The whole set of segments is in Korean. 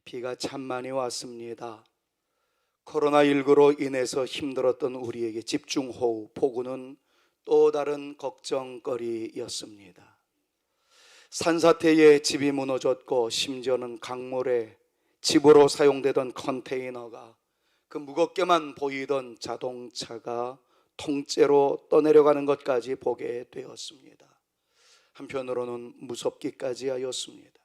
비가 참 많이 왔습니다. 코로나19로 인해서 힘들었던 우리에게 집중호우, 폭우는 또 다른 걱정거리였습니다. 산사태에 집이 무너졌고 심지어는 강물에 집으로 사용되던 컨테이너가 그 무겁게만 보이던 자동차가 통째로 떠내려가는 것까지 보게 되었습니다. 한편으로는 무섭기까지 하였습니다.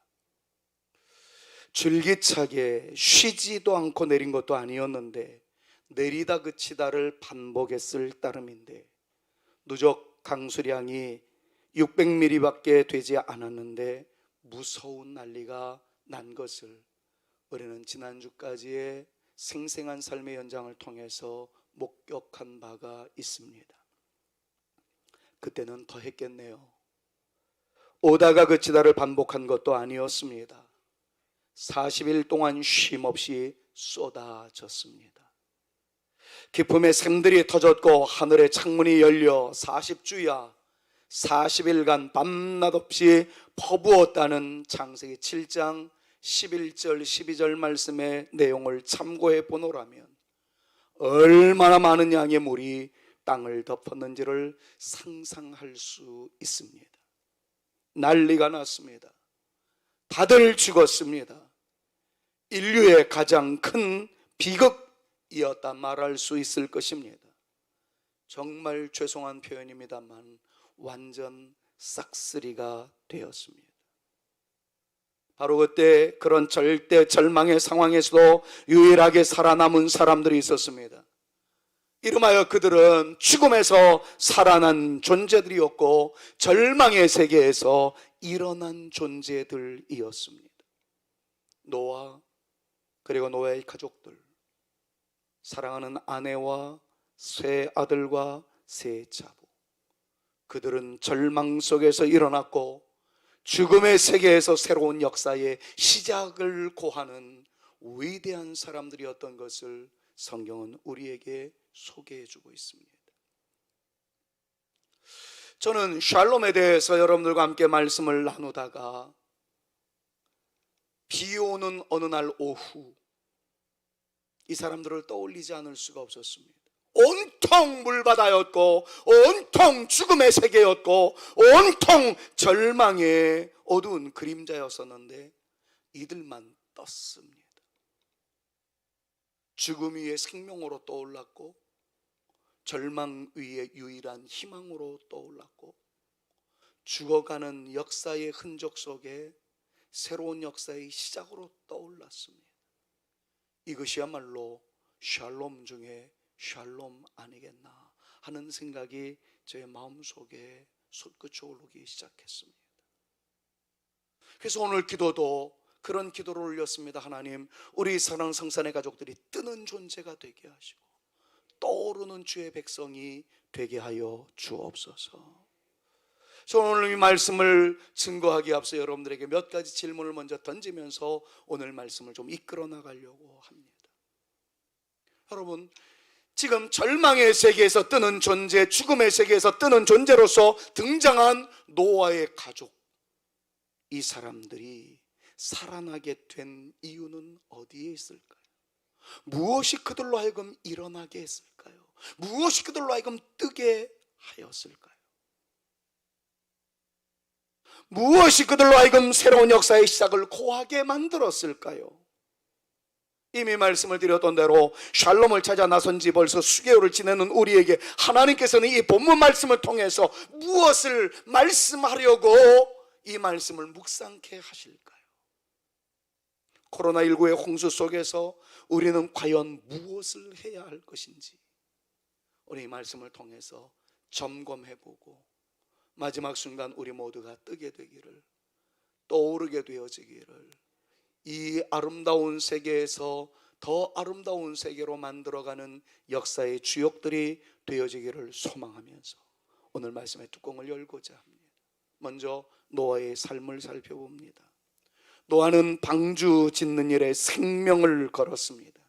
줄기차게 쉬지도 않고 내린 것도 아니었는데 내리다 그치다를 반복했을 따름인데 누적 강수량이 600mm밖에 되지 않았는데 무서운 난리가 난 것을 우리는 지난주까지의 생생한 삶의 현장을 통해서 목격한 바가 있습니다. 그때는 더 했겠네요. 오다가 그치다를 반복한 것도 아니었습니다. 40일 동안 쉼없이 쏟아졌습니다. 기품의 샘들이 터졌고 하늘의 창문이 열려 40주야 40일간 밤낮 없이 퍼부었다는 창세기 7장 11절 12절 말씀의 내용을 참고해 보노라면 얼마나 많은 양의 물이 땅을 덮었는지를 상상할 수 있습니다. 난리가 났습니다. 다들 죽었습니다. 인류의 가장 큰 비극이었다 말할 수 있을 것입니다. 정말 죄송한 표현입니다만 완전 싹쓸이가 되었습니다. 바로 그때 그런 절대 절망의 상황에서도 유일하게 살아남은 사람들이 있었습니다. 이름하여 그들은 죽음에서 살아난 존재들이었고 절망의 세계에서 일어난 존재들이었습니다. 노아, 그리고 노아의 가족들, 사랑하는 아내와 세 아들과 세 자부, 그들은 절망 속에서 일어났고 죽음의 세계에서 새로운 역사의 시작을 고하는 위대한 사람들이었던 것을 성경은 우리에게 소개해주고 있습니다. 저는 샬롬에 대해서 여러분들과 함께 말씀을 나누다가 비 오는 어느 날 오후 이 사람들을 떠올리지 않을 수가 없었습니다. 온통 물바다였고 온통 죽음의 세계였고 온통 절망의 어두운 그림자였었는데 이들만 떴습니다. 죽음 위에 생명으로 떠올랐고 절망 위에 유일한 희망으로 떠올랐고 죽어가는 역사의 흔적 속에 새로운 역사의 시작으로 떠올랐습니다. 이것이야말로 샬롬 중에 샬롬 아니겠나 하는 생각이 제 마음속에 솟구쳐 오르기 시작했습니다. 그래서 오늘 기도도 그런 기도를 올렸습니다. 하나님, 우리 사랑 성산의 가족들이 뜨는 존재가 되게 하시고 떠오르는 주의 백성이 되게 하여 주옵소서. 저는 오늘 이 말씀을 증거하기에 앞서 여러분들에게 몇 가지 질문을 먼저 던지면서 오늘 말씀을 좀 이끌어 나가려고 합니다. 여러분, 지금 절망의 세계에서 뜨는 존재, 죽음의 세계에서 뜨는 존재로서 등장한 노아의 가족, 이 사람들이 살아나게 된 이유는 어디에 있을까요? 무엇이 그들로 하여금 일어나게 했을까요? 무엇이 그들로 하여금 뜨게 하였을까요? 무엇이 그들로 하여금 새로운 역사의 시작을 고하게 만들었을까요? 이미 말씀을 드렸던 대로 샬롬을 찾아 나선 지 벌써 수개월을 지내는 우리에게 하나님께서는 이 본문 말씀을 통해서 무엇을 말씀하려고 이 말씀을 묵상케 하실까요? 코로나19의 홍수 속에서 우리는 과연 무엇을 해야 할 것인지 우리 이 말씀을 통해서 점검해보고 마지막 순간 우리 모두가 뜨게 되기를, 떠오르게 되어지기를, 이 아름다운 세계에서 더 아름다운 세계로 만들어가는 역사의 주역들이 되어지기를 소망하면서 오늘 말씀의 뚜껑을 열고자 합니다. 먼저 노아의 삶을 살펴봅니다. 노아는 방주 짓는 일에 생명을 걸었습니다.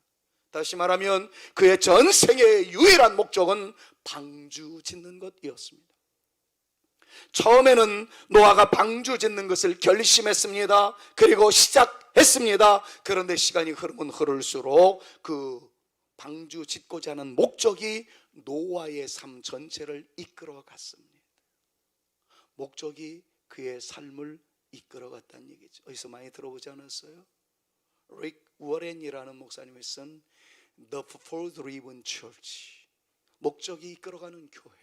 다시 말하면 그의 전생의 유일한 목적은 방주 짓는 것이었습니다. 처음에는 노아가 방주 짓는 것을 결심했습니다. 그리고 시작 했습니다. 그런데 시간이 흐르면 흐를수록 그 방주 짓고자 하는 목적이 노아의 삶 전체를 이끌어 갔습니다. 목적이 그의 삶을 이끌어 갔다는 얘기죠. 어디서 많이 들어보지 않았어요? 릭 워렌이라는 목사님이 쓴 The Purpose Driven Church, 목적이 이끌어가는 교회,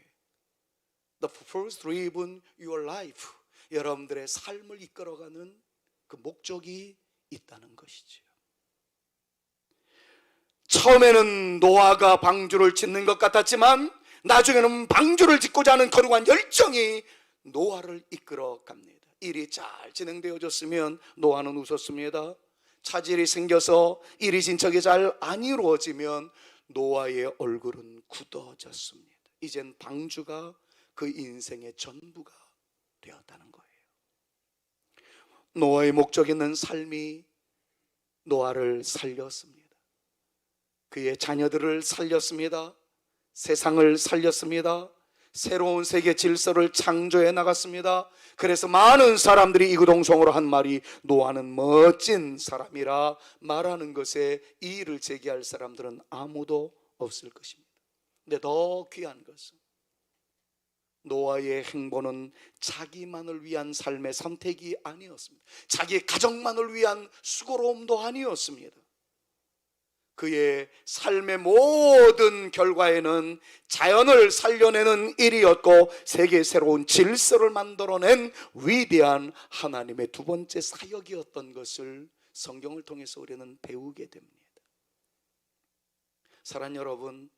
The Purpose Driven Your Life, 여러분들의 삶을 이끌어가는 그 목적이 있다는 것이죠. 처음에는 노아가 방주를 짓는 것 같았지만 나중에는 방주를 짓고자 하는 거룩한 열정이 노아를 이끌어 갑니다. 일이 잘 진행되어졌으면 노아는 웃었습니다. 차질이 생겨서 일이 진척이 잘 안 이루어지면 노아의 얼굴은 굳어졌습니다. 이젠 방주가 그 인생의 전부가 되었다는 거예요. 노아의 목적 있는 삶이 노아를 살렸습니다. 그의 자녀들을 살렸습니다. 세상을 살렸습니다. 새로운 세계 질서를 창조해 나갔습니다. 그래서 많은 사람들이 이구동성으로 한 말이 노아는 멋진 사람이라 말하는 것에 이의를 제기할 사람들은 아무도 없을 것입니다. 근데 더 귀한 것은 노아의 행보는 자기만을 위한 삶의 선택이 아니었습니다. 자기 가정만을 위한 수고로움도 아니었습니다. 그의 삶의 모든 결과에는 자연을 살려내는 일이었고 세계의 새로운 질서를 만들어낸 위대한 하나님의 두 번째 사역이었던 것을 성경을 통해서 우리는 배우게 됩니다. 사랑하는 여러분,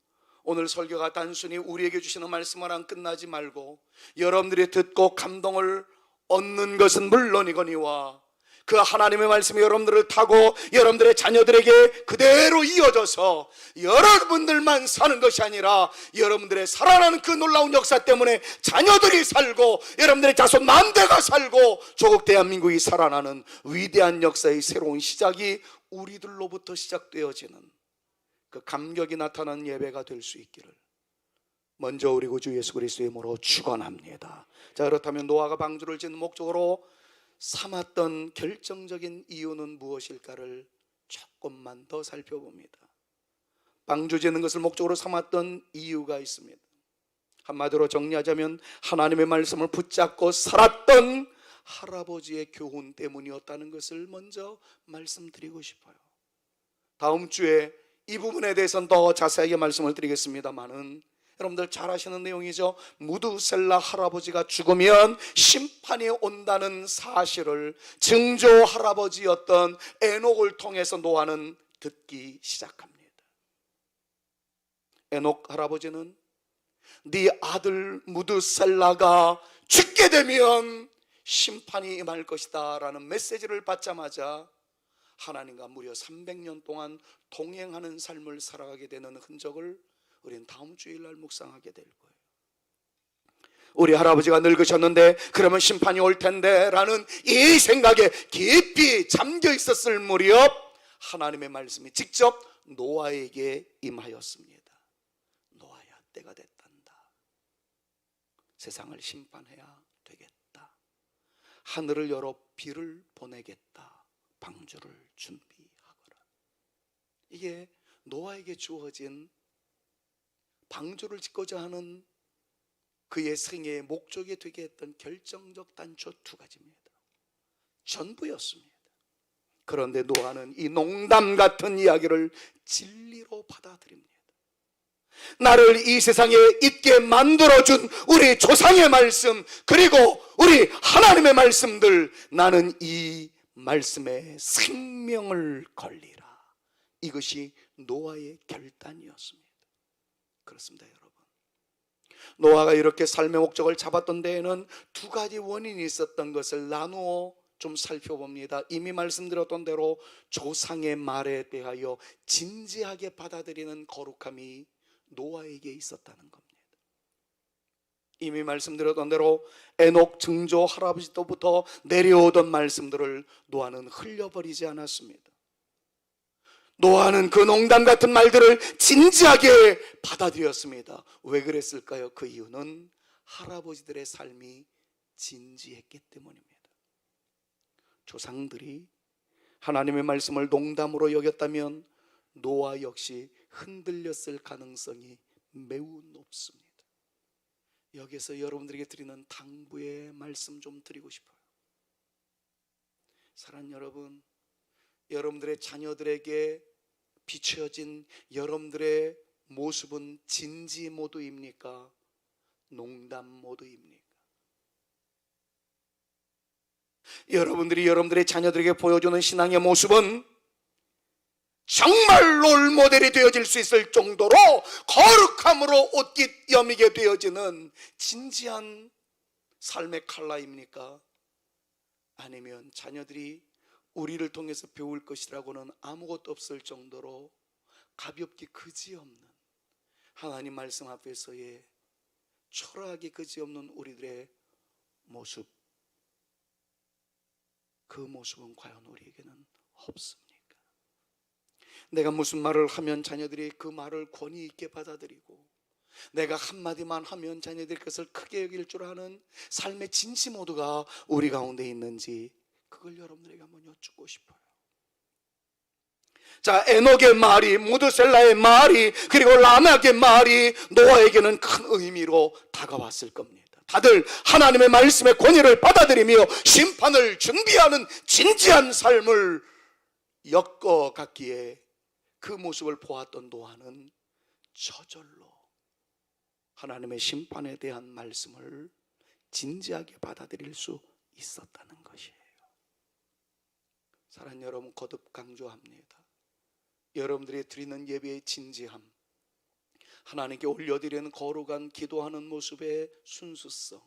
오늘 설교가 단순히 우리에게 주시는 말씀만 끝나지 말고 여러분들이 듣고 감동을 얻는 것은 물론이거니와 그 하나님의 말씀이 여러분들을 타고 여러분들의 자녀들에게 그대로 이어져서 여러분들만 사는 것이 아니라 여러분들의 살아나는 그 놀라운 역사 때문에 자녀들이 살고 여러분들의 자손 만대가 살고 조국 대한민국이 살아나는 위대한 역사의 새로운 시작이 우리들로부터 시작되어지는 그 감격이 나타나는 예배가 될 수 있기를 먼저 우리 구주 예수 그리스도의 이름으로 축원합니다. 자, 그렇다면 노아가 방주를 짓는 목적으로 삼았던 결정적인 이유는 무엇일까를 조금만 더 살펴봅니다. 방주 짓는 것을 목적으로 삼았던 이유가 있습니다. 한마디로 정리하자면 하나님의 말씀을 붙잡고 살았던 할아버지의 교훈 때문이었다는 것을 먼저 말씀드리고 싶어요. 다음 주에 이 부분에 대해서는 더 자세하게 말씀을 드리겠습니다만은 여러분들 잘 아시는 내용이죠. 무두셀라 할아버지가 죽으면 심판이 온다는 사실을 증조 할아버지였던 에녹을 통해서 노아는 듣기 시작합니다. 에녹 할아버지는 네 아들 무두셀라가 죽게 되면 심판이 임할 것이다 라는 메시지를 받자마자 하나님과 무려 300년 동안 동행하는 삶을 살아가게 되는 흔적을 우리는 다음 주일날 묵상하게 될 거예요. 우리 할아버지가 늙으셨는데 그러면 심판이 올 텐데 라는 이 생각에 깊이 잠겨 있었을 무렵 하나님의 말씀이 직접 노아에게 임하였습니다. 노아야, 때가 됐단다. 세상을 심판해야 되겠다. 하늘을 열어 비를 보내겠다. 방주를 준비하거라. 이게 노아에게 주어진 방주를 짓고자 하는 그의 생애의 목적이 되게 했던 결정적 단초 두 가지입니다. 전부였습니다. 그런데 노아는 이 농담 같은 이야기를 진리로 받아들입니다. 나를 이 세상에 있게 만들어준 우리 조상의 말씀, 그리고 우리 하나님의 말씀들, 나는 이 말씀에 생명을 걸리라. 이것이 노아의 결단이었습니다. 그렇습니다, 여러분. 노아가 이렇게 삶의 목적을 잡았던 데에는 두 가지 원인이 있었던 것을 나누어 좀 살펴봅니다. 이미 말씀드렸던 대로 조상의 말에 대하여 진지하게 받아들이는 거룩함이 노아에게 있었다는 겁니다. 이미 말씀드렸던 대로 에녹 증조 할아버지 때부터 내려오던 말씀들을 노아는 흘려버리지 않았습니다. 노아는 그 농담 같은 말들을 진지하게 받아들였습니다. 왜 그랬을까요? 그 이유는 할아버지들의 삶이 진지했기 때문입니다. 조상들이 하나님의 말씀을 농담으로 여겼다면 노아 역시 흔들렸을 가능성이 매우 높습니다. 여기서 여러분들에게 드리는 당부의 말씀 좀 드리고 싶어요. 사랑하는 여러분, 여러분들의 자녀들에게 비춰진 여러분들의 모습은 진지 모드입니까? 농담 모드입니까? 여러분들이 여러분들의 자녀들에게 보여주는 신앙의 모습은 정말 롤모델이 되어질 수 있을 정도로 거룩함으로 옷깃 여미게 되어지는 진지한 삶의 칼라입니까? 아니면 자녀들이 우리를 통해서 배울 것이라고는 아무것도 없을 정도로 가볍게 그지없는 하나님 말씀 앞에서의 초라하게 그지없는 우리들의 모습, 그 모습은 과연 우리에게는 없습니까? 내가 무슨 말을 하면 자녀들이 그 말을 권위 있게 받아들이고, 내가 한마디만 하면 자녀들이 그것을 크게 여길 줄 아는 삶의 진지 모드가 우리 가운데 있는지, 그걸 여러분들에게 한번 여쭙고 싶어요. 자, 에녹의 말이, 무드셀라의 말이, 그리고 라멕의 말이 노아에게는 큰 의미로 다가왔을 겁니다. 다들 하나님의 말씀의 권위를 받아들이며 심판을 준비하는 진지한 삶을 엮어갔기에 그 모습을 보았던 노아는 저절로 하나님의 심판에 대한 말씀을 진지하게 받아들일 수 있었다는 것이에요. 사랑하는 여러분, 거듭 강조합니다. 여러분들이 드리는 예배의 진지함, 하나님께 올려드리는 거룩한 기도하는 모습의 순수성,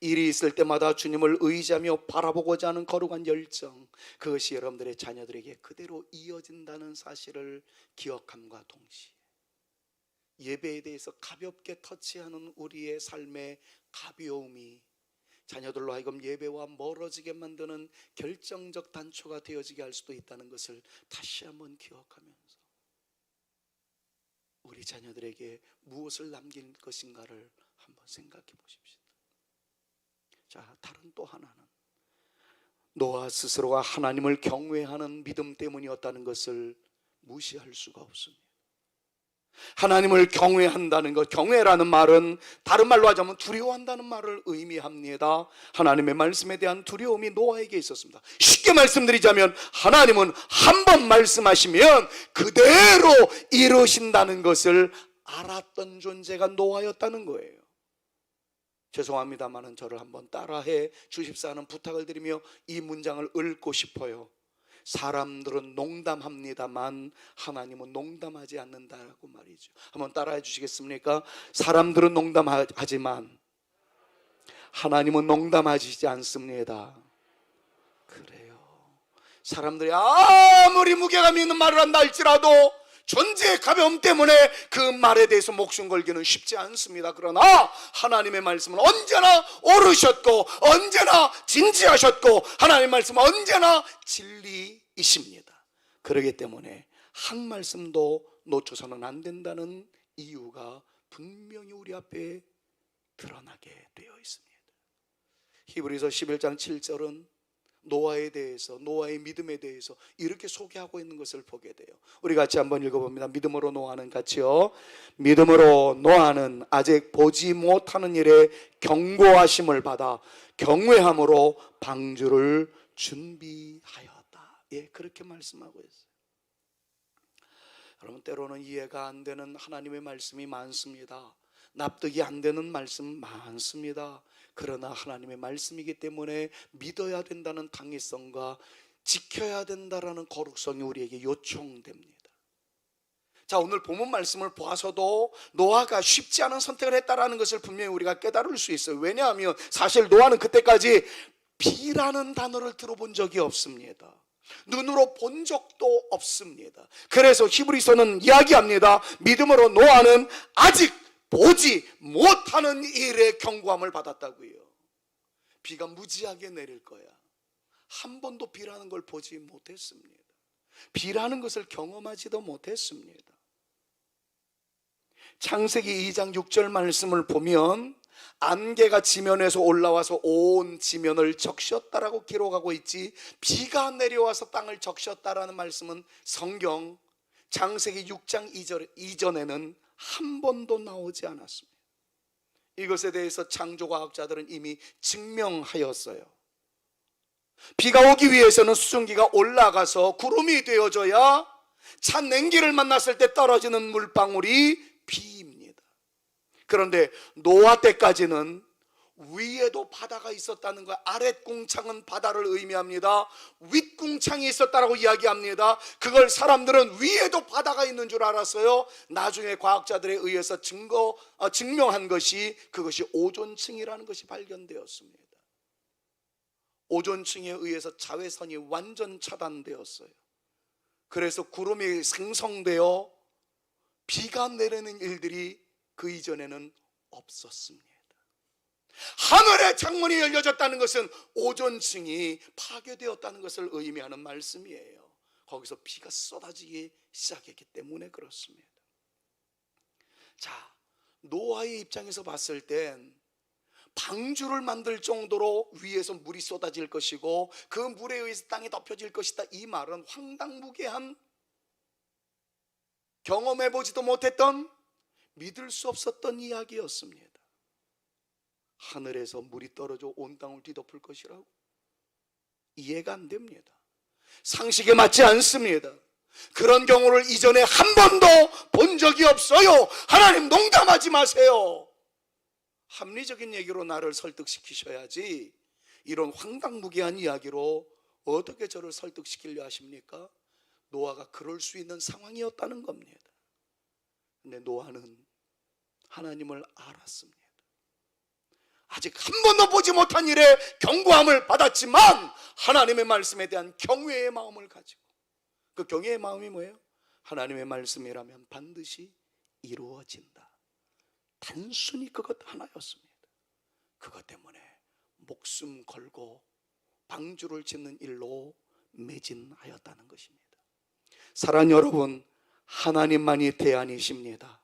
일이 있을 때마다 주님을 의지하며 바라보고자 하는 거룩한 열정, 그것이 여러분들의 자녀들에게 그대로 이어진다는 사실을 기억함과 동시에 예배에 대해서 가볍게 터치하는 우리의 삶의 가벼움이 자녀들로 하여금 예배와 멀어지게 만드는 결정적 단초가 되어지게 할 수도 있다는 것을 다시 한번 기억하면서 우리 자녀들에게 무엇을 남길 것인가를 한번 생각해 보십시오. 자, 다른 또 하나는 노아 스스로가 하나님을 경외하는 믿음 때문이었다는 것을 무시할 수가 없습니다. 하나님을 경외한다는 것, 경외라는 말은 다른 말로 하자면 두려워한다는 말을 의미합니다. 하나님의 말씀에 대한 두려움이 노아에게 있었습니다. 쉽게 말씀드리자면 하나님은 한 번 말씀하시면 그대로 이루신다는 것을 알았던 존재가 노아였다는 거예요. 죄송합니다마는 저를 한번 따라해 주십사 하는 부탁을 드리며 이 문장을 읽고 싶어요. 사람들은 농담합니다만 하나님은 농담하지 않는다고 말이죠. 한번 따라해 주시겠습니까? 사람들은 농담하지만 하나님은 농담하시지 않습니다. 그래요. 사람들이 아무리 무게감 있는 말을 한다 할지라도 존재의 가벼움 때문에 그 말에 대해서 목숨 걸기는 쉽지 않습니다. 그러나 하나님의 말씀은 언제나 옳으셨고 언제나 진지하셨고 하나님의 말씀은 언제나 진리이십니다. 그렇기 때문에 한 말씀도 놓쳐서는 안 된다는 이유가 분명히 우리 앞에 드러나게 되어 있습니다. 히브리서 11장 7절은 노아에 대해서, 노아의 믿음에 대해서 이렇게 소개하고 있는 것을 보게 돼요. 우리 같이 한번 읽어봅니다. 믿음으로 노아는 같이요. 믿음으로 노아는 아직 보지 못하는 일에 경고하심을 받아 경외함으로 방주를 준비하였다. 예, 그렇게 말씀하고 있어요. 여러분, 때로는 이해가 안 되는 하나님의 말씀이 많습니다. 납득이 안 되는 말씀 많습니다. 그러나 하나님의 말씀이기 때문에 믿어야 된다는 당위성과 지켜야 된다라는 거룩성이 우리에게 요청됩니다. 자, 오늘 본문 말씀을 보아서도 노아가 쉽지 않은 선택을 했다라는 것을 분명히 우리가 깨달을 수 있어요. 왜냐하면 사실 노아는 그때까지 비라는 단어를 들어본 적이 없습니다. 눈으로 본 적도 없습니다. 그래서 히브리서는 이야기합니다. 믿음으로 노아는 아직 보지 못하는 일에 경고함을 받았다고요. 비가 무지하게 내릴 거야. 한 번도 비라는 걸 보지 못했습니다. 비라는 것을 경험하지도 못했습니다. 창세기 2장 6절 말씀을 보면 안개가 지면에서 올라와서 온 지면을 적셨다라고 기록하고 있지, 비가 내려와서 땅을 적셨다라는 말씀은 성경 창세기 6장 이전에는 한 번도 나오지 않았습니다. 이것에 대해서 창조과학자들은 이미 증명하였어요. 비가 오기 위해서는 수증기가 올라가서 구름이 되어져야 찬 냉기를 만났을 때 떨어지는 물방울이 비입니다. 그런데 노아 때까지는 위에도 바다가 있었다는 거야. 아랫궁창은 바다를 의미합니다. 윗궁창이 있었다라고 이야기합니다. 그걸 사람들은 위에도 바다가 있는 줄 알았어요. 나중에 과학자들에 의해서 증명한 것이, 그것이 오존층이라는 것이 발견되었습니다. 오존층에 의해서 자외선이 완전 차단되었어요. 그래서 구름이 생성되어 비가 내리는 일들이 그 이전에는 없었습니다. 하늘의 창문이 열려졌다는 것은 오존층이 파괴되었다는 것을 의미하는 말씀이에요. 거기서 비가 쏟아지기 시작했기 때문에 그렇습니다. 자, 노아의 입장에서 봤을 땐 방주를 만들 정도로 위에서 물이 쏟아질 것이고 그 물에 의해서 땅이 덮여질 것이다, 이 말은 황당무계한, 경험해보지도 못했던, 믿을 수 없었던 이야기였습니다. 하늘에서 물이 떨어져 온 땅을 뒤덮을 것이라고? 이해가 안 됩니다. 상식에 맞지 않습니다. 그런 경우를 이전에 한 번도 본 적이 없어요. 하나님 농담하지 마세요. 합리적인 얘기로 나를 설득시키셔야지 이런 황당무계한 이야기로 어떻게 저를 설득시키려 하십니까? 노아가 그럴 수 있는 상황이었다는 겁니다. 근데 노아는 하나님을 알았습니다. 아직 한 번도 보지 못한 일에 경고함을 받았지만 하나님의 말씀에 대한 경외의 마음을 가지고, 그 경외의 마음이 뭐예요? 하나님의 말씀이라면 반드시 이루어진다. 단순히 그것 하나였습니다. 그것 때문에 목숨 걸고 방주를 짓는 일로 매진하였다는 것입니다. 사랑하는 여러분, 하나님만이 대안이십니다.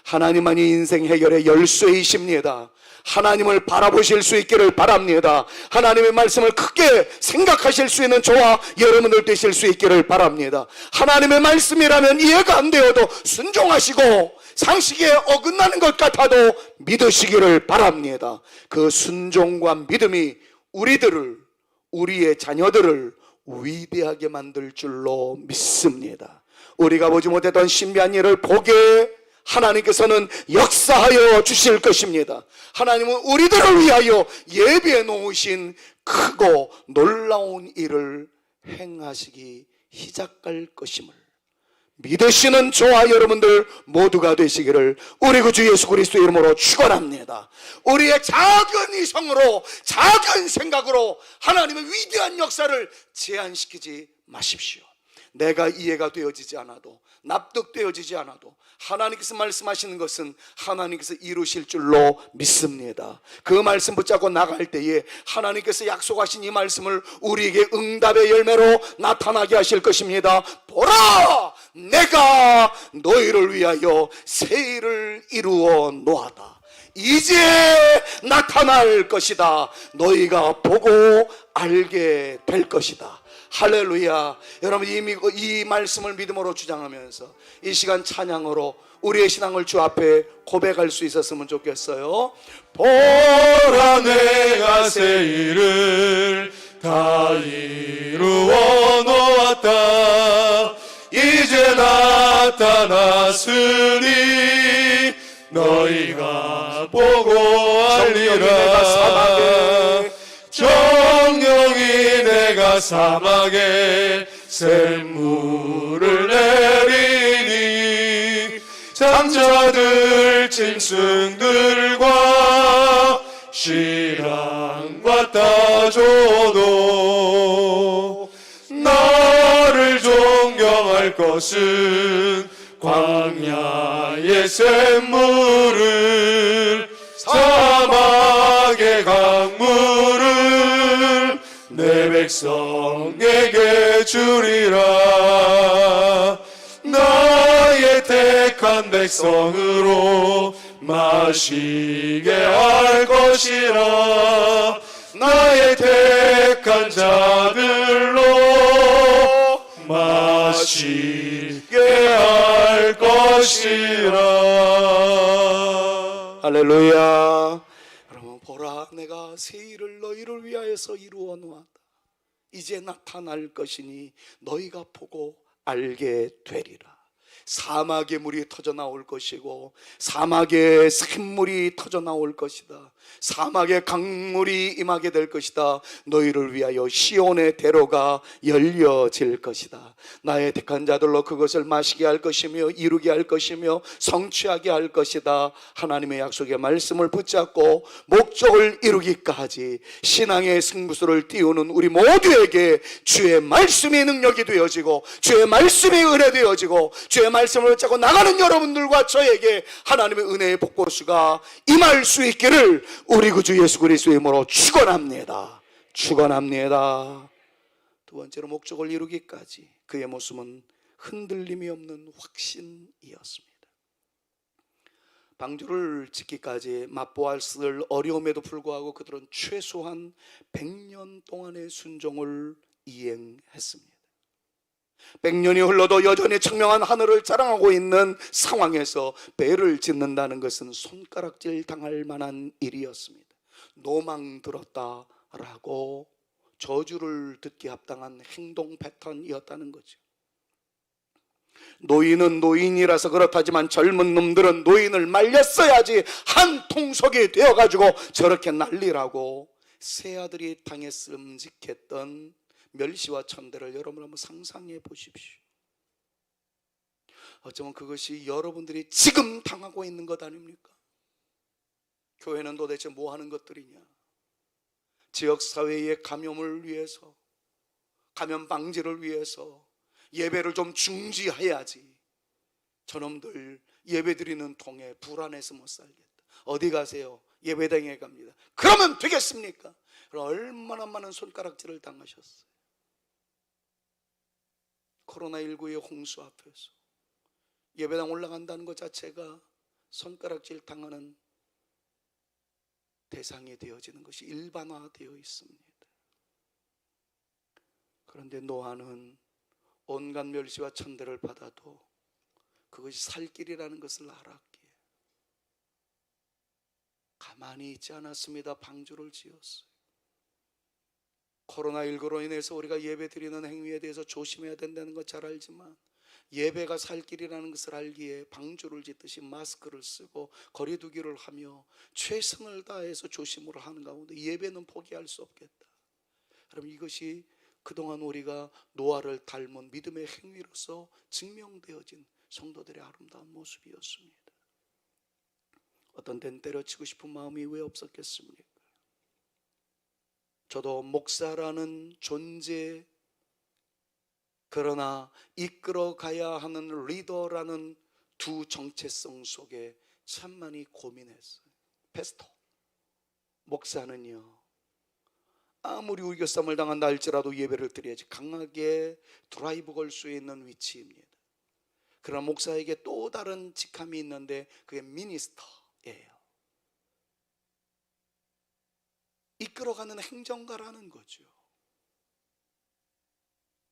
하나님만이 인생 해결의 열쇠이십니다. 하나님을 바라보실 수 있기를 바랍니다. 하나님의 말씀을 크게 생각하실 수 있는 저와 여러분들 되실 수 있기를 바랍니다. 하나님의 말씀이라면 이해가 안 되어도 순종하시고 상식에 어긋나는 것 같아도 믿으시기를 바랍니다. 그 순종과 믿음이 우리의 자녀들을 위대하게 만들 줄로 믿습니다. 우리가 보지 못했던 신비한 일을 보게 하나님께서는 역사하여 주실 것입니다. 하나님은 우리들을 위하여 예비해 놓으신 크고 놀라운 일을 행하시기 시작할 것임을 믿으시는 저와 여러분들 모두가 되시기를 우리 구주 예수 그리스도의 이름으로 축원합니다. 우리의 작은 이성으로, 작은 생각으로 하나님의 위대한 역사를 제한시키지 마십시오. 내가 이해가 되어지지 않아도, 납득되어지지 않아도 하나님께서 말씀하시는 것은 하나님께서 이루실 줄로 믿습니다. 그 말씀 붙잡고 나갈 때에 하나님께서 약속하신 이 말씀을 우리에게 응답의 열매로 나타나게 하실 것입니다. 보라, 내가 너희를 위하여 새 일을 이루어 놓았다. 이제 나타날 것이다. 너희가 보고 알게 될 것이다. 할렐루야. 여러분, 이 말씀을 믿음으로 주장하면서 이 시간 찬양으로 우리의 신앙을 주 앞에 고백할 수 있었으면 좋겠어요. 보라, 내가 새 일을 다 이루어 놓았다. 이제 나타났으니 너희가 보고 알리라. 정령이 내가 사막에 샘물을 내리니 장자들 짐승들과 신랑과 따줘도 나를 존경할 것은 광야의 샘물을, 사막의 강물을 내 백성에게 주리라. 나의 택한 백성으로 마시게 할 것이라. 나의 택한 자들로 마시게 할 것이라. 할렐루야. 여러분 보라, 내가 새 일을 너희를 위하여서 이루어 놓았다. 이제 나타날 것이니 너희가 보고 알게 되리라. 사막의 물이 터져 나올 것이고 사막의 샘물이 터져 나올 것이다. 사막의 강물이 임하게 될 것이다. 너희를 위하여 시온의 대로가 열려질 것이다. 나의 택한 자들로 그것을 마시게 할 것이며 이루게 할 것이며 성취하게 할 것이다. 하나님의 약속의 말씀을 붙잡고 목적을 이루기까지 신앙의 승부수를 띄우는 우리 모두에게 주의 말씀의 능력이 되어지고 주의 말씀의 은혜 되어지고 주의 말씀을 붙잡고 나가는 여러분들과 저에게 하나님의 은혜의 복보수가 임할 수 있기를 우리 구주 예수 그리스도의 이름으로 축원합니다. 축원합니다. 두 번째로 목적을 이루기까지 그의 모습은 흔들림이 없는 확신이었습니다. 방주를 짓기까지 맛보아 쓸 어려움에도 불구하고 그들은 최소한 100년 동안의 순종을 이행했습니다. 100년이 흘러도 여전히 청명한 하늘을 자랑하고 있는 상황에서 배를 짓는다는 것은 손가락질 당할 만한 일이었습니다. 노망 들었다라고 저주를 듣기 합당한 행동 패턴이었다는 거죠. 노인은 노인이라서 그렇다지만 젊은 놈들은 노인을 말렸어야지 한 통속이 되어가지고 저렇게 난리라고 새아들이 당했음직했던 멸시와 천대를 여러분 한번 상상해 보십시오. 어쩌면 그것이 여러분들이 지금 당하고 있는 것 아닙니까? 교회는 도대체 뭐 하는 것들이냐? 지역사회의 감염을 위해서, 감염 방지를 위해서 예배를 좀 중지해야지 저놈들 예배드리는 통에 불안해서 못 살겠다. 어디 가세요? 예배당에 갑니다. 그러면 되겠습니까? 얼마나 많은 손가락질을 당하셨어요. 코로나19의 홍수 앞에서 예배당 올라간다는 것 자체가 손가락질 당하는 대상이 되어지는 것이 일반화되어 있습니다. 그런데 노아는 온갖 멸시와 천대를 받아도 그것이 살 길이라는 것을 알았기에 가만히 있지 않았습니다. 방주를 지었어요. 코로나19로 인해서 우리가 예배 드리는 행위에 대해서 조심해야 된다는 것 잘 알지만 예배가 살 길이라는 것을 알기에 방주를 짓듯이 마스크를 쓰고 거리 두기를 하며 최선을 다해서 조심을 하는 가운데 예배는 포기할 수 없겠다. 그럼 이것이 그동안 우리가 노아를 닮은 믿음의 행위로서 증명되어진 성도들의 아름다운 모습이었습니다. 어떤 때는 때려치고 싶은 마음이 왜 없었겠습니까? 저도 목사라는 존재, 그러나 이끌어 가야 하는 리더라는 두 정체성 속에 참 많이 고민했어요. 패스터, 목사는요, 아무리 우겨쌈을 당한다 할지라도 예배를 드려야지 강하게 드라이브 걸 수 있는 위치입니다. 그러나 목사에게 또 다른 직함이 있는데 그게 미니스터예요. 이끌어가는 행정가라는 거죠.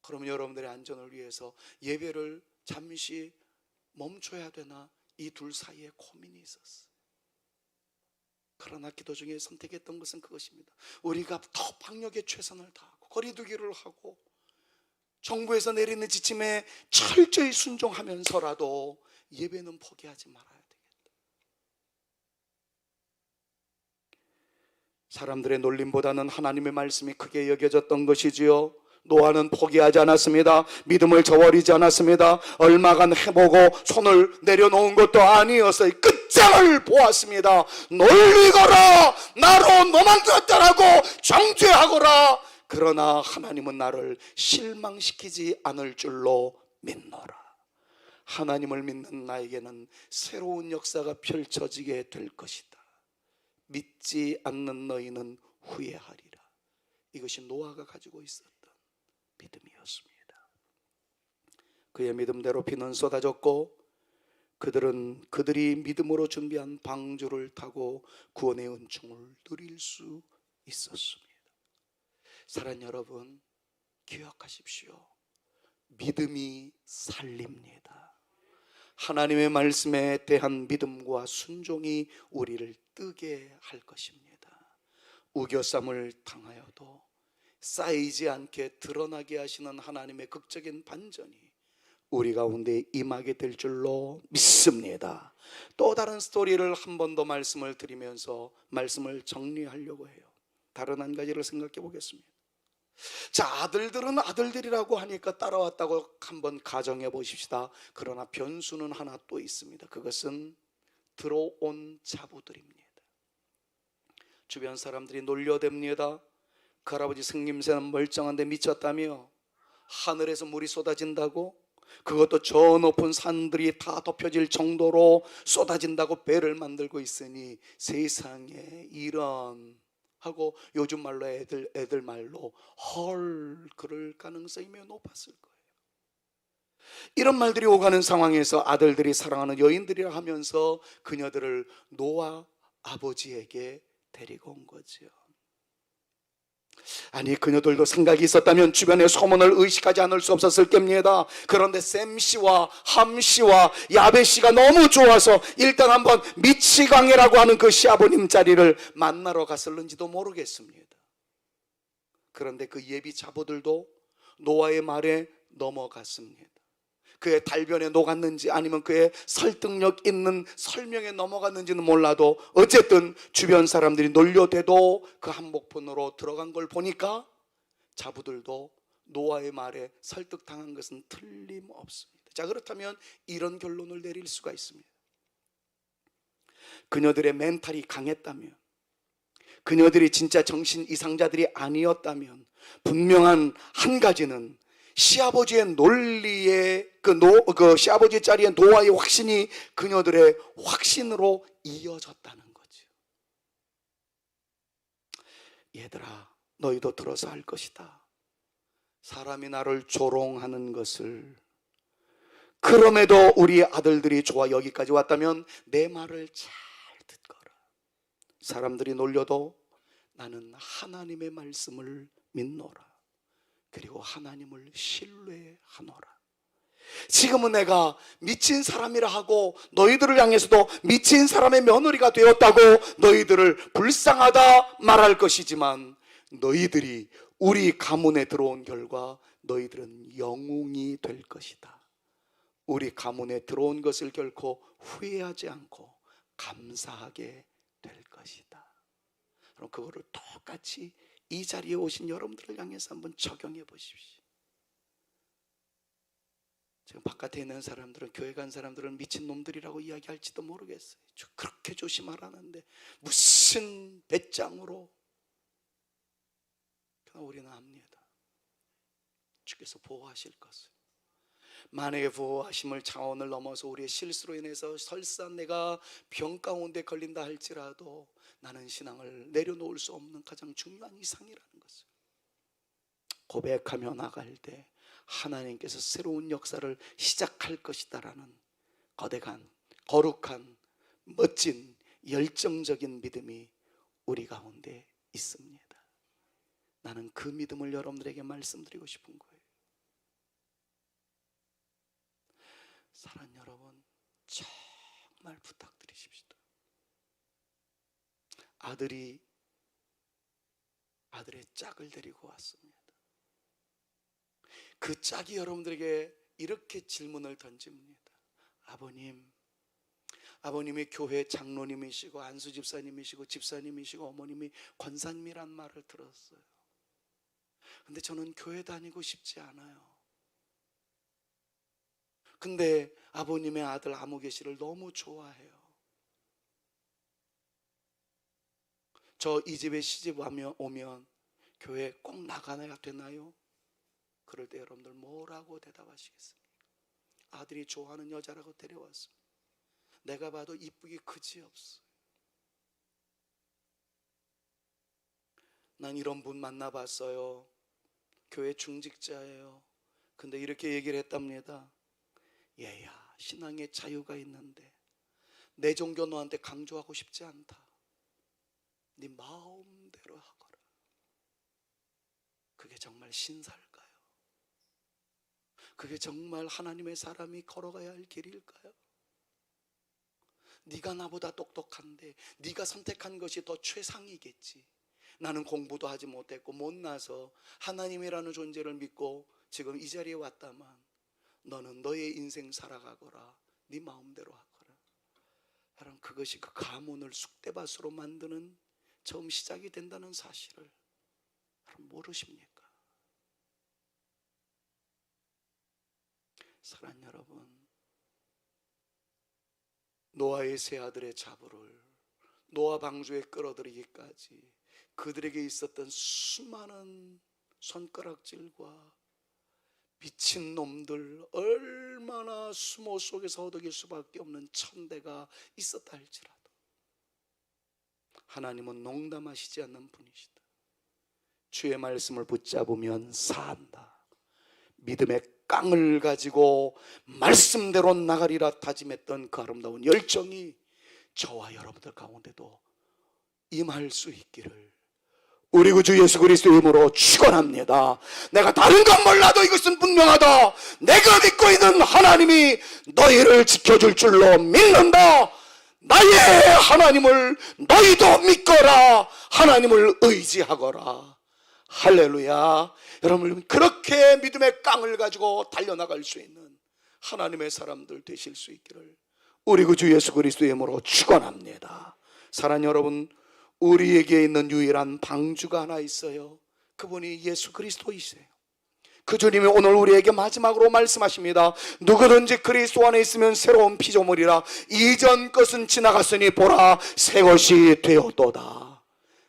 그러면 여러분들의 안전을 위해서 예배를 잠시 멈춰야 되나 이 둘 사이에 고민이 있었어요. 그러나 기도 중에 선택했던 것은 그것입니다. 우리가 더 방역에 최선을 다하고 거리두기를 하고 정부에서 내리는 지침에 철저히 순종하면서라도 예배는 포기하지 말아야 되겠다. 사람들의 놀림보다는 하나님의 말씀이 크게 여겨졌던 것이지요. 노아는 포기하지 않았습니다. 믿음을 저버리지 않았습니다. 얼마간 해보고 손을 내려놓은 것도 아니었어요. 끝장을 보았습니다. 놀리거라, 나로 노망되었다라고 정죄하거라. 그러나 하나님은 나를 실망시키지 않을 줄로 믿노라. 하나님을 믿는 나에게는 새로운 역사가 펼쳐지게 될 것이다. 믿지 않는 너희는 후회하리라. 이것이 노아가 가지고 있었던 믿음이었습니다. 그의 믿음대로 비는 쏟아졌고 그들은 그들이 믿음으로 준비한 방주를 타고 구원의 은총을 누릴 수 있었습니다. 사랑하는 여러분, 기억하십시오. 믿음이 살립니다. 하나님의 말씀에 대한 믿음과 순종이 우리를 뜨게 할 것입니다. 우겨쌈을 당하여도 쌓이지 않게 드러나게 하시는 하나님의 극적인 반전이 우리 가운데 임하게 될 줄로 믿습니다. 또 다른 스토리를 한 번 더 말씀을 드리면서 말씀을 정리하려고 해요. 다른 한 가지를 생각해 보겠습니다. 자, 아들들은 아들들이라고 하니까 따라왔다고 한번 가정해 보십시다. 그러나 변수는 하나 또 있습니다. 그것은 들어온 자부들입니다. 주변 사람들이 놀려댑니다. 그 할아버지 생김새는 멀쩡한데 미쳤다며, 하늘에서 물이 쏟아진다고, 그것도 저 높은 산들이 다 덮여질 정도로 쏟아진다고 배를 만들고 있으니 세상에 이런 하고, 요즘 말로 애들 말로 헐, 그럴 가능성이 매우 높았을 거예요. 이런 말들이 오가는 상황에서 아들들이 사랑하는 여인들이라 하면서 그녀들을 노아 아버지에게 데리고 온 거죠. 아니, 그녀들도 생각이 있었다면 주변의 소문을 의식하지 않을 수 없었을 겁니다. 그런데 샘씨와 함씨와 야벳씨가 너무 좋아서 일단 한번 미치광이라고 하는 그 시아버님 자리를 만나러 갔을는지도 모르겠습니다. 그런데 그 예비 자부들도 노아의 말에 넘어갔습니다. 그의 달변에 녹았는지 아니면 그의 설득력 있는 설명에 넘어갔는지는 몰라도 어쨌든 주변 사람들이 놀려대도 그 한복판으로 들어간 걸 보니까 자부들도 노아의 말에 설득당한 것은 틀림없습니다. 자, 그렇다면 이런 결론을 내릴 수가 있습니다. 그녀들의 멘탈이 강했다면, 그녀들이 진짜 정신 이상자들이 아니었다면 분명한 한 가지는 시아버지의 논리의 그 시아버지 자리에 노아의 확신이 그녀들의 확신으로 이어졌다는 거죠. 얘들아, 너희도 들어서 할 것이다. 사람이 나를 조롱하는 것을, 그럼에도 우리 아들들이 좋아 여기까지 왔다면 내 말을 잘 듣거라. 사람들이 놀려도 나는 하나님의 말씀을 믿노라. 그리고 하나님을 신뢰하노라. 지금은 내가 미친 사람이라 하고 너희들을 향해서도 미친 사람의 며느리가 되었다고 너희들을 불쌍하다 말할 것이지만, 너희들이 우리 가문에 들어온 결과 너희들은 영웅이 될 것이다. 우리 가문에 들어온 것을 결코 후회하지 않고 감사하게 될 것이다. 그럼 그거를 똑같이 이 자리에 오신 여러분들을 향해서 한번 적용해 보십시오. 지금 바깥에 있는 사람들은, 교회 간 사람들은 미친놈들이라고 이야기할지도 모르겠어요. 그렇게 조심하라는데 무슨 배짱으로. 그러나 우리는 압니다. 주께서 보호하실 것을. 만약에 보호하심을 차원을 넘어서 우리의 실수로 인해서 설사 내가 병 가운데 걸린다 할지라도 나는 신앙을 내려놓을 수 없는 가장 중요한 이상이라는 것을 고백하며 나갈 때 하나님께서 새로운 역사를 시작할 것이다라는 거대한, 거룩한, 멋진, 열정적인 믿음이 우리 가운데 있습니다. 나는 그 믿음을 여러분들에게 말씀드리고 싶은 거예요. 사랑하는 여러분, 정말 부탁드리십시오. 아들의 짝을 데리고 왔습니다. 그 짝이 여러분들에게 이렇게 질문을 던집니다. 아버님이 교회 장로님이시고 안수 집사님이시고 집사님이시고 어머님이 권사님이란 말을 들었어요. 근데 저는 교회 다니고 싶지 않아요. 근데 아버님의 아들 아무개 씨를 너무 좋아해요. 저 이 집에 시집 오면 교회 꼭 나가야 되나요? 그럴 때 여러분들 뭐라고 대답하시겠습니까? 아들이 좋아하는 여자라고 데려왔습니다. 내가 봐도 이쁘기 그지없어요. 난 이런 분 만나봤어요. 교회 중직자예요. 근데 이렇게 얘기를 했답니다. 얘야, 신앙의 자유가 있는데 내 종교 너한테 강조하고 싶지 않다. 네 마음대로 하거라. 그게 정말 신사일까요? 그게 정말 하나님의 사람이 걸어가야 할 길일까요? 네가 나보다 똑똑한데 네가 선택한 것이 더 최상이겠지. 나는 공부도 하지 못했고 못나서 하나님이라는 존재를 믿고 지금 이 자리에 왔다만 너는 너의 인생 살아가거라. 네 마음대로 하거라. 여러분, 그것이 그 가문을 쑥대밭으로 만드는 처음 시작이 된다는 사실을 여러분 모르십니까? 사랑하는 여러분, 노아의 세 아들의 자부를 노아 방주에 끌어들이기까지 그들에게 있었던 수많은 손가락질과 미친 놈들, 얼마나 수모 속에서 허덕일 수밖에 없는 천대가 있었다 할지라도 하나님은 농담하시지 않는 분이시다. 주의 말씀을 붙잡으면 산다. 믿음의 깡을 가지고 말씀대로 나가리라 다짐했던 그 아름다운 열정이 저와 여러분들 가운데도 임할 수 있기를 우리 구주 예수 그리스도의 이름으로 축원합니다. 내가 다른 건 몰라도 이것은 분명하다. 내가 믿고 있는 하나님이 너희를 지켜줄 줄로 믿는다. 나의 하나님을 너희도 믿거라. 하나님을 의지하거라. 할렐루야. 여러분, 그렇게 믿음의 깡을 가지고 달려나갈 수 있는 하나님의 사람들 되실 수 있기를 우리 구주 예수 그리스도의 이름으로 축원합니다. 사랑하는 여러분, 우리에게 있는 유일한 방주가 하나 있어요. 그분이 예수 그리스도이세요. 그 주님이 오늘 우리에게 마지막으로 말씀하십니다. 누구든지 그리스도 안에 있으면 새로운 피조물이라. 이전 것은 지나갔으니 보라 새 것이 되었도다.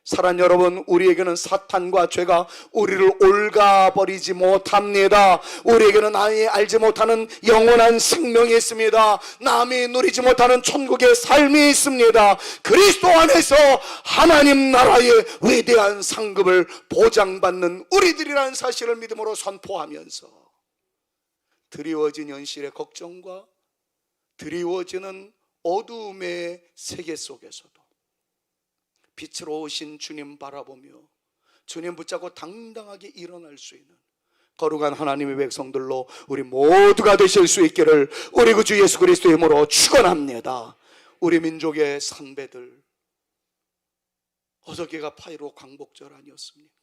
사랑하는 여러분, 우리에게는 사탄과 죄가 우리를 옳가버리지 못합니다. 우리에게는 아예 알지 못하는 영원한 생명이 있습니다. 남이 누리지 못하는 천국의 삶이 있습니다. 그리스도 안에서 하나님 나라의 위대한 상급을 보장받는 우리들이라는 사실을 믿음으로 선포하면서 드리워진 현실의 걱정과 드리워지는 어두움의 세계 속에서도 빛으로 오신 주님 바라보며 주님 붙잡고 당당하게 일어날 수 있는 거룩한 하나님의 백성들로 우리 모두가 되실 수 있기를 우리 구주 예수 그리스도의 이름으로 축원합니다. 우리 민족의 선배들 어저께가 8.15 광복절 아니었습니까?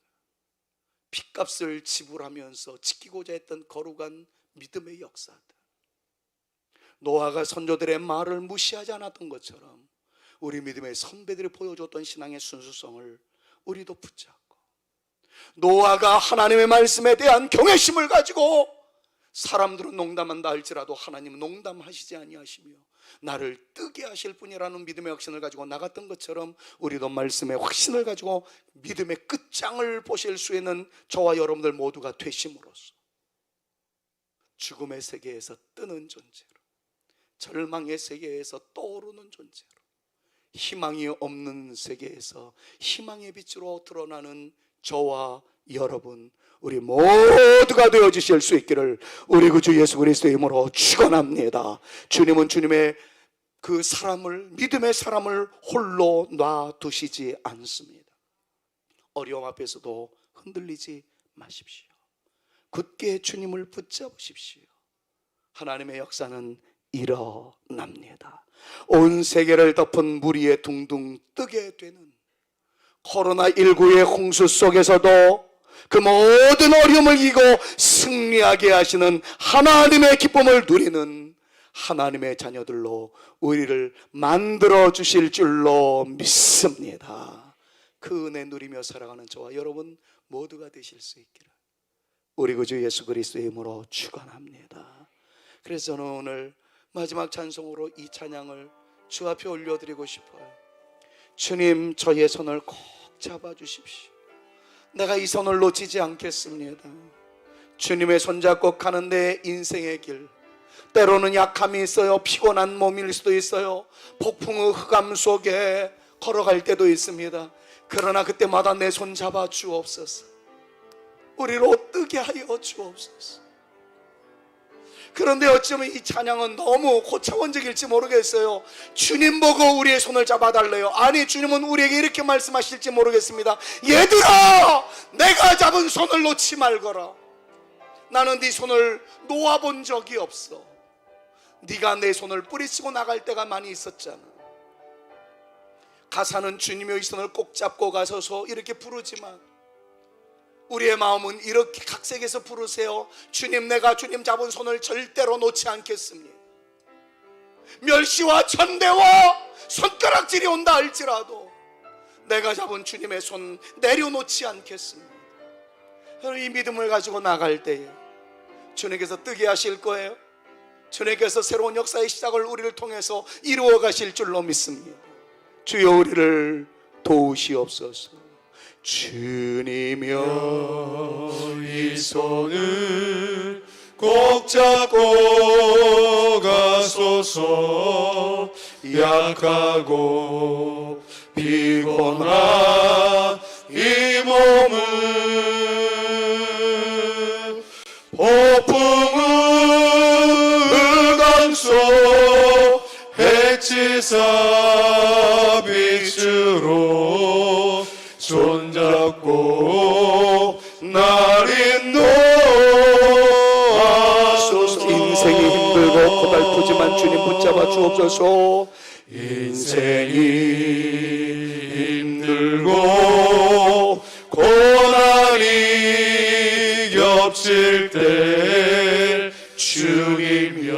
핏값을 지불하면서 지키고자 했던 거룩한 믿음의 역사들, 노아가 선조들의 말을 무시하지 않았던 것처럼 우리 믿음의 선배들이 보여줬던 신앙의 순수성을 우리도 붙잡고, 노아가 하나님의 말씀에 대한 경외심을 가지고 사람들은 농담한다 할지라도 하나님은 농담하시지 아니하시며 나를 뜨게 하실 분이라는 믿음의 확신을 가지고 나갔던 것처럼 우리도 말씀의 확신을 가지고 믿음의 끝장을 보실 수 있는 저와 여러분들 모두가 되심으로써 죽음의 세계에서 뜨는 존재로, 절망의 세계에서 떠오르는 존재로, 희망이 없는 세계에서 희망의 빛으로 드러나는 저와 여러분, 우리 모두가 되어주실 수 있기를 우리 구주 예수 그리스도의 이름으로 축원합니다. 주님은 주님의 그 사람을, 믿음의 사람을 홀로 놔두시지 않습니다. 어려움 앞에서도 흔들리지 마십시오. 굳게 주님을 붙잡으십시오. 하나님의 역사는 일어납니다. 온 세계를 덮은 물 위에 둥둥 뜨게 되는 코로나19의 홍수 속에서도 그 모든 어려움을 이기고 승리하게 하시는 하나님의 기쁨을 누리는 하나님의 자녀들로 우리를 만들어 주실 줄로 믿습니다. 그 은혜 누리며 살아가는 저와 여러분 모두가 되실 수 있기를 우리 구주 예수 그리스도의 이름으로 축원합니다. 그래서 저는 오늘 마지막 찬송으로 이 찬양을 주 앞에 올려드리고 싶어요. 주님, 저의 손을 꼭 잡아주십시오. 내가 이 손을 놓치지 않겠습니다. 주님의 손잡고 가는 내 인생의 길, 때로는 약함이 있어요. 피곤한 몸일 수도 있어요. 폭풍의 흑암 속에 걸어갈 때도 있습니다. 그러나 그때마다 내 손 잡아 주옵소서. 우리로 뜨게 하여 주옵소서. 그런데 어쩌면 이 찬양은 너무 고차원적일지 모르겠어요. 주님 보고 우리의 손을 잡아달래요. 아니, 주님은 우리에게 이렇게 말씀하실지 모르겠습니다. 얘들아, 내가 잡은 손을 놓지 말거라. 나는 네 손을 놓아본 적이 없어. 네가 내 손을 뿌리치고 나갈 때가 많이 있었잖아. 가사는 주님의 손을 꼭 잡고 가서서 이렇게 부르지만 우리의 마음은 이렇게 각색해서 부르세요. 주님, 내가 주님 잡은 손을 절대로 놓지 않겠습니다. 멸시와 천대와 손가락질이 온다 할지라도 내가 잡은 주님의 손 내려놓지 않겠습니다. 이 믿음을 가지고 나갈 때에 주님께서 뜨게 하실 거예요. 주님께서 새로운 역사의 시작을 우리를 통해서 이루어 가실 줄로 믿습니다. 주여, 우리를 도우시옵소서. 주님여, 이 손을 꼭 잡고 가소서. 약하고 피곤한 이 몸을 폭풍우 강소 해치사 빛으로 손잡고 날 인도하소서. 인생이 힘들고 고달프지만 주님 붙잡아 주옵소서. 인생이 힘들고 고난이 겹칠 때 주님여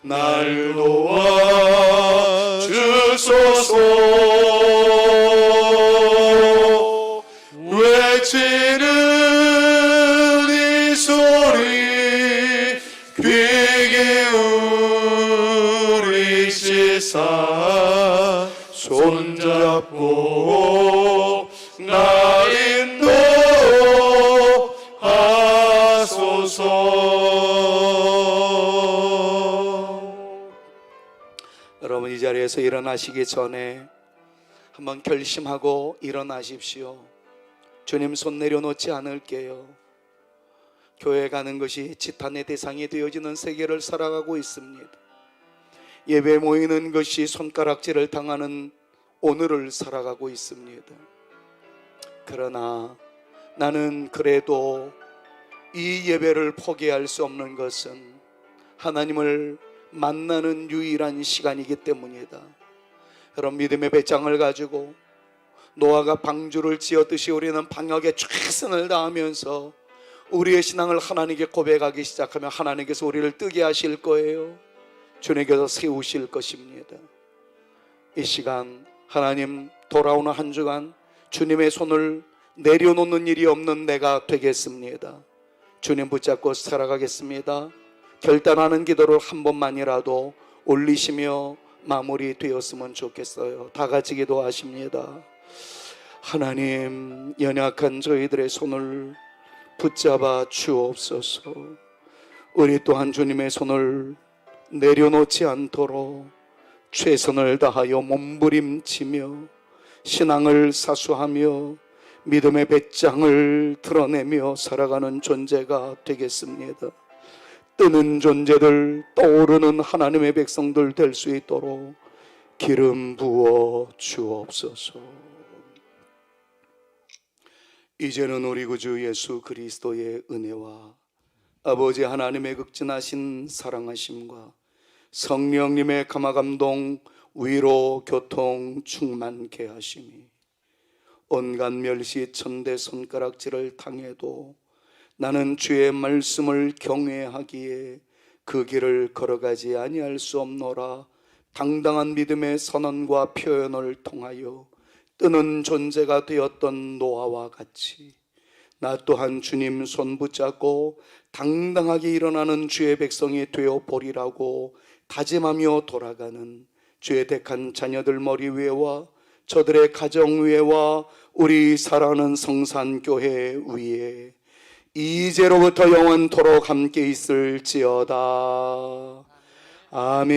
날 도와 주소서. 외치는 이 소리 귀 기울이시사 손잡고 나 인도하소서. 여러분, 이 자리에서 일어나시기 전에 한번 결심하고 일어나십시오. 주님, 손 내려놓지 않을게요. 교회 가는 것이 지탄의 대상이 되어지는 세계를 살아가고 있습니다. 예배 모이는 것이 손가락질을 당하는 오늘을 살아가고 있습니다. 그러나 나는 그래도 이 예배를 포기할 수 없는 것은 하나님을 만나는 유일한 시간이기 때문이다. 여러분, 믿음의 배짱을 가지고 노아가 방주를 지었듯이 우리는 방역에 최선을 다하면서 우리의 신앙을 하나님께 고백하기 시작하면 하나님께서 우리를 뜨게 하실 거예요. 주님께서 세우실 것입니다. 이 시간 하나님, 돌아오는 한 주간 주님의 손을 내려놓는 일이 없는 내가 되겠습니다. 주님 붙잡고 살아가겠습니다. 결단하는 기도를 한 번만이라도 올리시며 마무리 되었으면 좋겠어요. 다 같이 기도하십니다. 하나님, 연약한 저희들의 손을 붙잡아 주옵소서. 우리 또한 주님의 손을 내려놓지 않도록 최선을 다하여 몸부림치며 신앙을 사수하며 믿음의 배짱을 드러내며 살아가는 존재가 되겠습니다. 뜨는 존재들, 떠오르는 하나님의 백성들 될 수 있도록 기름 부어 주옵소서. 이제는 우리 구주 예수 그리스도의 은혜와 아버지 하나님의 극진하신 사랑하심과 성령님의 감화감동, 위로, 교통 충만케 하심이 온갖 멸시, 천대, 손가락질을 당해도 나는 주의 말씀을 경외하기에 그 길을 걸어가지 아니할 수 없노라. 당당한 믿음의 선언과 표현을 통하여 뜨는 존재가 되었던 노아와 같이 나 또한 주님 손 붙잡고 당당하게 일어나는 주의 백성이 되어 보리라고 다짐하며 돌아가는 주의 택한 자녀들 머리 위에와 저들의 가정 위에와 우리 사랑하는 성산교회 위에 이제로부터 영원토록 함께 있을지어다. 아멘.